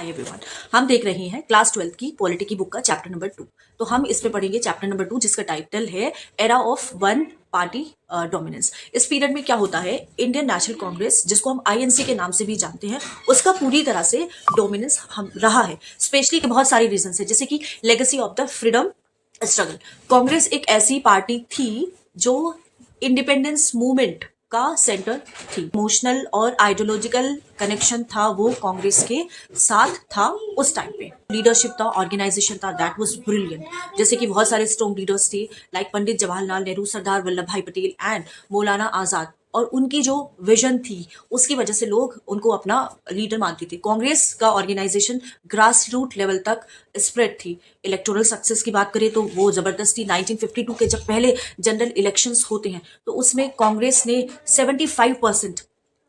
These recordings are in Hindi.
हाय एवरीवन, हम देख रहे हैं क्लास 12 की पॉलिटी की बुक का चैप्टर नंबर 2। तो हम इस पे पढ़ेंगे चैप्टर नंबर 2 जिसका टाइटल है era of one party dominance. इस पीरियड में क्या होता है, इंडियन नेशनल कांग्रेस जिसको हम आईएनसी के नाम से भी जानते हैं, उसका पूरी तरह से डोमिनेंस हम रहा है। स्पेशली बहुत सारे रीजन है, जैसे कि legacy of the freedom struggle. Congress एक ऐसी पार्टी थी जो इंडिपेंडेंस मूवमेंट का सेंटर थी। इमोशनल और आइडियोलॉजिकल कनेक्शन था वो कांग्रेस के साथ था उस टाइम पे। लीडरशिप था, ऑर्गेनाइजेशन था, दैट वाज ब्रिलियंट। जैसे कि बहुत सारे स्ट्रॉन्ग लीडर्स थे लाइक पंडित जवाहरलाल नेहरू, सरदार वल्लभ भाई पटेल एंड मौलाना आजाद। और उनकी जो विजन थी उसकी वजह से लोग उनको अपना लीडर मानते थे। कांग्रेस का ऑर्गेनाइजेशन ग्रास रूट लेवल तक स्प्रेड थी। इलेक्टोरल सक्सेस की बात करें तो वो जबरदस्त थी। 1952 के जब पहले जनरल इलेक्शंस होते हैं तो उसमें कांग्रेस ने 75%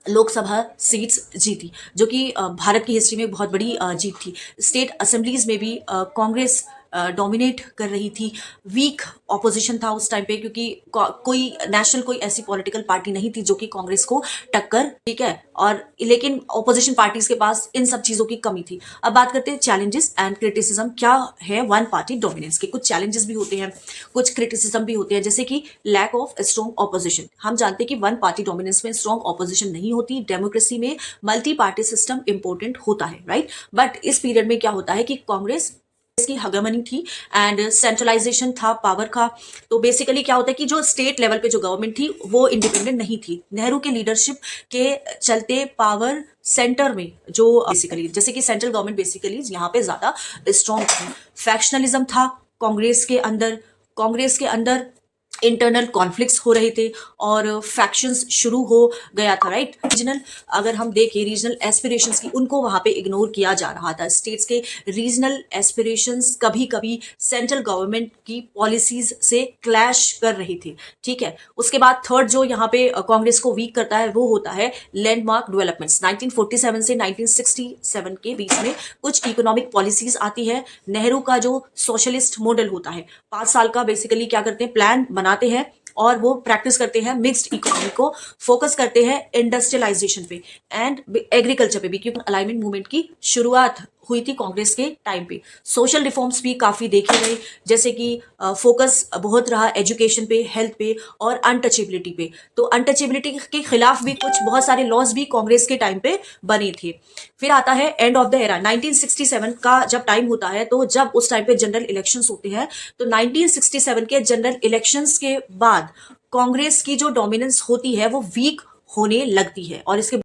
लोकसभा सीट्स जीती, जो कि भारत की हिस्ट्री में बहुत बड़ी जीत थी। स्टेट असेंबलीज में भी कांग्रेस डोमिनेट कर रही थी। वीक ऑपोजिशन था उस टाइम पे, क्योंकि कोई नेशनल कोई ऐसी पॉलिटिकल पार्टी नहीं थी जो कि कांग्रेस को टक्कर, ठीक है। और लेकिन ऑपोजिशन पार्टीज के पास इन सब चीजों की कमी थी। अब बात करते हैं चैलेंजेस एंड क्रिटिसिज्म क्या है वन पार्टी डोमिनेंस के। कुछ चैलेंजेस भी होते हैं, कुछ क्रिटिसिज्म भी होते हैं, जैसे कि लैक ऑफ स्ट्रॉन्ग ऑपोजिशन। हम जानते हैं कि वन पार्टी डोमिनेंस में स्ट्रॉन्ग ऑपोजिशन नहीं होती। डेमोक्रेसी में मल्टी पार्टी सिस्टम इंपॉर्टेंट होता है, राइट। बट इस पीरियड में क्या होता है कि कांग्रेस की हगमनी थी एंड सेंट्रलाइजेशन था पावर का। तो बेसिकली क्या होता है कि जो स्टेट लेवल पे जो गवर्नमेंट थी वो इंडिपेंडेंट नहीं थी। नेहरू के लीडरशिप के चलते पावर सेंटर में जो बेसिकली, जैसे कि सेंट्रल गवर्नमेंट बेसिकली यहाँ पे ज्यादा स्ट्रॉन्ग थी। फैक्शनलिज्म था कांग्रेस के अंदर। कांग्रेस के अंदर इंटरनल कॉन्फ्लिक्ट्स हो रहे थे और फैक्शंस शुरू हो गया था, राइट। रीजनल, अगर हम देखें रीजनल एस्पिरेशंस की, उनको वहां पे इग्नोर किया जा रहा था। स्टेट्स के रीजनल एस्पिरेशंस कभी कभी सेंट्रल गवर्नमेंट की पॉलिसीज से क्लैश कर रही थी, ठीक है। उसके बाद थर्ड जो यहाँ पे कांग्रेस को वीक करता है वो होता है लैंडमार्क डेवलपमेंट्स। 1947 से 1967 के बीच में कुछ इकोनॉमिक पॉलिसीज आती है। नेहरू का जो सोशलिस्ट मॉडल होता है, 5 साल का बेसिकली क्या करते हैं, प्लान बनाते हैं और वो प्रैक्टिस करते हैं मिक्स्ड इकोनॉमी को, फोकस करते हैं इंडस्ट्रियलाइजेशन पे एंड एग्रीकल्चर पे भी, क्योंकि अलाइनमेंट मूवमेंट की शुरुआत हुई थी कांग्रेस के टाइम पे। सोशल रिफॉर्म्स भी काफी देखे गए, जैसे कि फोकस बहुत रहा एजुकेशन पे, हेल्थ पे और अनटचेबिलिटी पे। तो अनटचेबिलिटी के खिलाफ भी कुछ बहुत सारे लॉज भी कांग्रेस के टाइम पे बने थे। फिर आता है एंड ऑफ द एरा। 1967 का जब टाइम होता है तो जब उस टाइम पे जनरल इलेक्शंस होते हैं, तो 1967 के जनरल इलेक्शंस के बाद कांग्रेस की जो डोमिनेंस होती है वो वीक होने लगती है। और इसके